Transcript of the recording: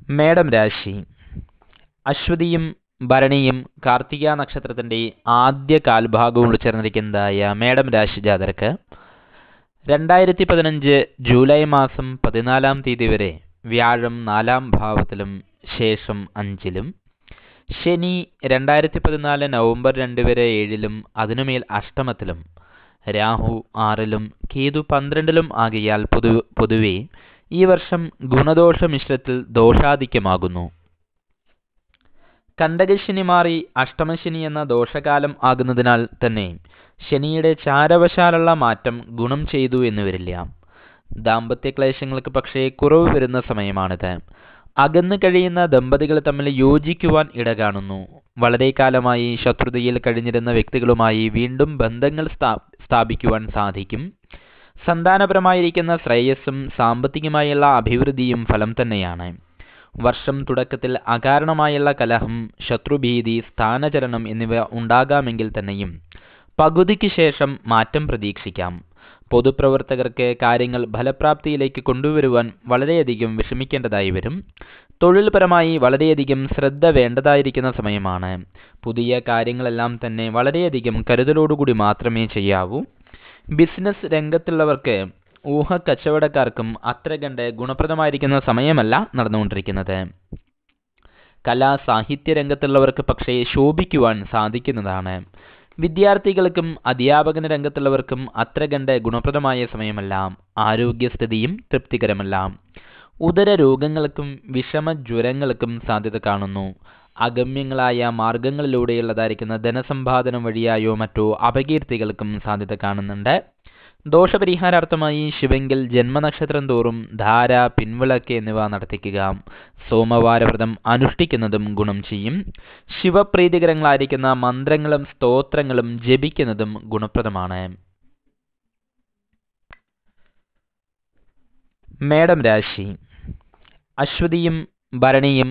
മേടം രാശി. അശ്വതിയും ഭരണിയും കാർത്തിക നക്ഷത്രത്തിന്റെ ആദ്യ കാൽഭാഗവും ഉൾച്ചേർന്നിരിക്കുന്നതായ മേടം രാശി ജാതർക്ക് 2015 ജൂലൈ മാസം 14 വരെ വ്യാഴം 4-ാം ഭാവത്തിലും ശേഷം 5-ലും, ശനി 2014 നവംബർ 2 വരെ 7-ലും അതിനുമേൽ അഷ്ടമത്തിലും, രാഹു 6-ലും കേതു 12-ലും ആകിയാൽ പൊതുവെ ഈ വർഷം ഗുണദോഷ മിശ്രത്തിൽ ദോഷാധിക്യമാകുന്നു. കണ്ടകശനി മാറി അഷ്ടമശനി എന്ന ദോഷകാലം ആകുന്നതിനാൽ തന്നെ ശനിയുടെ ചാരവശാലുള്ള മാറ്റം ഗുണം ചെയ്തു എന്ന് വരില്ല. ദാമ്പത്യ ക്ലേശങ്ങൾക്ക് പക്ഷേ കുറവ് വരുന്ന സമയമാണിത്. അകന്നു കഴിയുന്ന ദമ്പതികൾ തമ്മിൽ യോജിക്കുവാൻ ഇട കാണുന്നു. വളരെ കാലമായി ശത്രുതയിൽ കഴിഞ്ഞിരുന്ന വ്യക്തികളുമായി വീണ്ടും ബന്ധങ്ങൾ സ്ഥാപിക്കുവാൻ സാധിക്കും. സന്താനപരമായിരിക്കുന്ന ശ്രേയസ്സും സാമ്പത്തികമായുള്ള അഭിവൃദ്ധിയും ഫലം തന്നെയാണ്. വർഷം തുടക്കത്തിൽ അകാരണമായുള്ള കലഹം, ശത്രുഭീതി, സ്ഥാനചലനം എന്നിവ ഉണ്ടാകാമെങ്കിൽ തന്നെയും പകുതിക്ക് ശേഷം മാറ്റം പ്രതീക്ഷിക്കാം. പൊതുപ്രവർത്തകർക്ക് കാര്യങ്ങൾ ഫലപ്രാപ്തിയിലേക്ക് കൊണ്ടുവരുവാൻ വളരെയധികം വിഷമിക്കേണ്ടതായി വരും. തൊഴിൽപരമായി വളരെയധികം ശ്രദ്ധ വേണ്ടതായിരിക്കുന്ന സമയമാണ്. പുതിയ കാര്യങ്ങളെല്ലാം തന്നെ വളരെയധികം കരുതലോടുകൂടി മാത്രമേ ചെയ്യാവൂ. ബിസിനസ് രംഗത്തുള്ളവർക്ക് ഊഹക്കച്ചവടക്കാർക്കും അത്ര കണ്ട് ഗുണപ്രദമായിരിക്കുന്ന സമയമല്ല നടന്നുകൊണ്ടിരിക്കുന്നത്. കലാ സാഹിത്യ രംഗത്തുള്ളവർക്ക് പക്ഷേ ശോഭിക്കുവാൻ സാധിക്കുന്നതാണ്. വിദ്യാർത്ഥികൾക്കും അധ്യാപന രംഗത്തുള്ളവർക്കും അത്ര കണ്ട് ഗുണപ്രദമായ സമയമല്ല. ആരോഗ്യസ്ഥിതിയും തൃപ്തികരമല്ല. ഉദര രോഗങ്ങൾക്കും വിഷമജ്വരങ്ങൾക്കും സാധ്യത കാണുന്നു. അഗമ്യങ്ങളായ മാർഗങ്ങളിലൂടെയുള്ളതായിരിക്കുന്ന ധനസമ്പാദനം വഴിയായോ മറ്റോ അപകീർത്തികൾക്കും സാധ്യത കാണുന്നുണ്ട്. ദോഷപരിഹാരാർത്ഥമായി ശിവങ്കിൽ ജന്മനക്ഷത്രം തോറും ധാര, പിൻവിളക്ക് എന്നിവ നടത്തിക്കുക. സോമവാരവ്രതം അനുഷ്ഠിക്കുന്നതും ഗുണം ചെയ്യും. ശിവപ്രീതികരങ്ങളായിരിക്കുന്ന മന്ത്രങ്ങളും സ്തോത്രങ്ങളും ജപിക്കുന്നതും ഗുണപ്രദമാണ്. മേടം രാശി. അശ്വതിയും ഭരണിയും